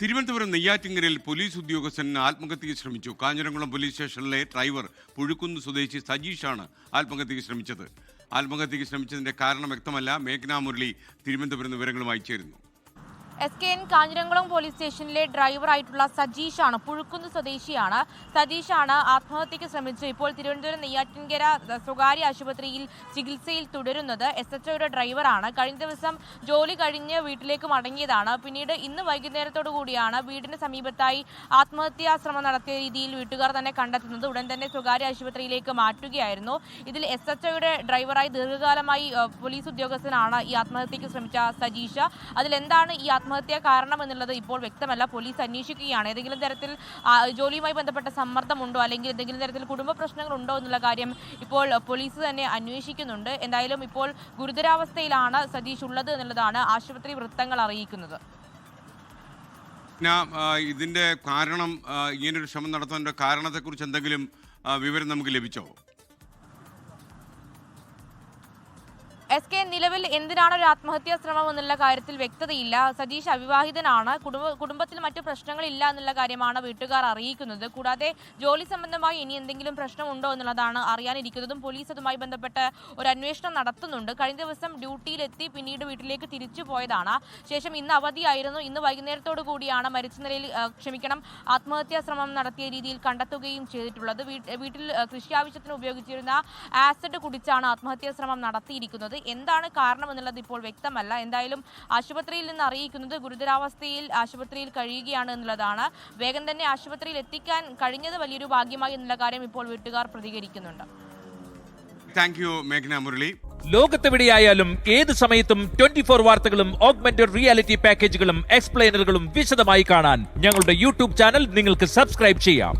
Thiruvananthapuram നെയ്യാറ്റിങ്കരയിൽ police ഉദ്യോഗസ്ഥൻ ആത്മഹത്യയ്ക്ക് ശ്രമിച്ചു. കാഞ്ഞിരംകുളം പോലീസ് സ്റ്റേഷനിലെ ഡ്രൈവർ പുഴുക്കുന്ന് സ്വദേശി സജീഷാണ് ആത്മഹത്യയ്ക്ക് ശ്രമിച്ചത്. ആത്മഹത്യയ്ക്ക് ശ്രമിച്ചതിന്റെ കാരണം വ്യക്തമല്ല. മേഘ്ന മുരളി തിരുവനന്തപുരം വിവരങ്ങളുമായി ചേരുന്നു. SKN കാഞ്ഞിരംകുളം പോലീസ് സ്റ്റേഷനിലെ ഡ്രൈവറായിട്ടുള്ള സജീഷാണ്, പുഴുക്കുന്ന് സ്വദേശിയാണ്. സജീഷാണ് ആത്മഹത്യയ്ക്ക് ശ്രമിച്ചു ഇപ്പോൾ തിരുവനന്തപുരം നെയ്യാറ്റിൻകര സ്വകാര്യ ആശുപത്രിയിൽ ചികിത്സയിൽ തുടരുന്നത്. SHOയുടെ ഡ്രൈവറാണ്. കഴിഞ്ഞ ദിവസം ജോലി കഴിഞ്ഞ് വീട്ടിലേക്ക് മടങ്ങിയതാണ്. പിന്നീട് ഇന്ന് വൈകുന്നേരത്തോടു കൂടിയാണ് വീടിന് സമീപത്തായി ആത്മഹത്യാ ശ്രമം നടത്തിയ രീതിയിൽ വീട്ടുകാർ തന്നെ കണ്ടെത്തുന്നത്. ഉടൻ തന്നെ സ്വകാര്യ ആശുപത്രിയിലേക്ക് മാറ്റുകയായിരുന്നു. ഇതിൽ SHOയുടെ ഡ്രൈവറായി ദീർഘകാലമായി പോലീസ് ഉദ്യോഗസ്ഥനാണ് ഈ ആത്മഹത്യയ്ക്ക് ശ്രമിച്ച സജീഷ. അതിലെന്താണ് ഈ ആത്മഹത്യാ കാരണം എന്നുള്ളത് ഇപ്പോൾ വ്യക്തമല്ല. പോലീസ് അന്വേഷിക്കുകയാണ്. ഏതെങ്കിലും തരത്തിൽ ജോലിയുമായി ബന്ധപ്പെട്ട സമ്മർദ്ദമുണ്ടോ അല്ലെങ്കിൽ എന്തെങ്കിലും തരത്തിൽ കുടുംബ പ്രശ്നങ്ങളുണ്ടോ എന്നുള്ള കാര്യം ഇപ്പോൾ പോലീസ് തന്നെ അന്വേഷിക്കുന്നുണ്ട്. എന്തായാലും ഇപ്പോൾ ഗുരുതരാവസ്ഥയിലാണ് സതീഷ് ഉള്ളത് എന്നുള്ളതാണ് ആശുപത്രി വൃത്തങ്ങൾ അറിയിക്കുന്നത്. ഇതിന്റെ കാരണം, ഇങ്ങനൊരു ശ്രമം നടത്തുന്നതിന്റെ കാരണത്തെക്കുറിച്ച് എന്തെങ്കിലും വിവരം നമുക്ക് ലഭിച്ചോ? SKN നിലവിൽ എന്തിനാണ് ഒരു ആത്മഹത്യാ ശ്രമം എന്നുള്ള കാര്യത്തിൽ വ്യക്തതയില്ല. സജീഷ് അവിവാഹിതനാണ്. കുടുംബത്തിൽ മറ്റു പ്രശ്നങ്ങളില്ല എന്നുള്ള കാര്യമാണ് വീട്ടുകാർ അറിയിക്കുന്നത്. കൂടാതെ ജോലി സംബന്ധമായി ഇനി എന്തെങ്കിലും പ്രശ്നമുണ്ടോ എന്നുള്ളതാണ് അറിയാനിരിക്കുന്നതും. പോലീസ് അതുമായി ബന്ധപ്പെട്ട് ഒരു അന്വേഷണം നടത്തുന്നുണ്ട്. കഴിഞ്ഞ ദിവസം ഡ്യൂട്ടിയിലെത്തി പിന്നീട് വീട്ടിലേക്ക് തിരിച്ചു പോയതാണ്. ശേഷം ഇന്ന് അവധിയായിരുന്നു. ഇന്ന് വൈകുന്നേരത്തോടു കൂടിയാണ് മരിച്ച നിലയിൽ ആത്മഹത്യാ ശ്രമം നടത്തിയ രീതിയിൽ കണ്ടെത്തുകയും ചെയ്തിട്ടുള്ളത്. വീട്ടിൽ കൃഷി ആവശ്യത്തിന് ഉപയോഗിച്ചിരുന്ന ആസിഡ് കുടിച്ചാണ് ആത്മഹത്യാ ശ്രമം നടത്തിയിരിക്കുന്നത്. എന്താണ് കാരണം എന്നുള്ളത് ഇപ്പോൾ വ്യക്തമല്ല. എന്തായാലും ആശുപത്രിയിൽ നിന്ന് അറിയിക്കുന്നത് ഗുരുതരാവസ്ഥയിൽ ആശുപത്രിയിൽ കഴിയുകയാണ് എന്നുള്ളതാണ്. വേഗം തന്നെ ആശുപത്രിയിൽ എത്തിക്കാൻ കഴിഞ്ഞത് വലിയൊരു ഭാഗ്യമായി എന്നുള്ള കാര്യം ഇപ്പോൾ വീട്ടുകാർ പ്രതികരിക്കുന്നുണ്ട്. താങ്ക് യു മേഘ്ന മുരളി. ലോകത്തെവിടെയായാലും ഏത് സമയത്തും 24 വാർത്തകളും ഓഗ്മെന്റഡ് റിയാലിറ്റി പാക്കേജുകളും എക്സ്പ്ലെയിനറുകളും വിശദമായി കാണാൻ ഞങ്ങളുടെ യൂട്യൂബ് ചാനൽ നിങ്ങൾക്ക് സബ്സ്ക്രൈബ് ചെയ്യാം.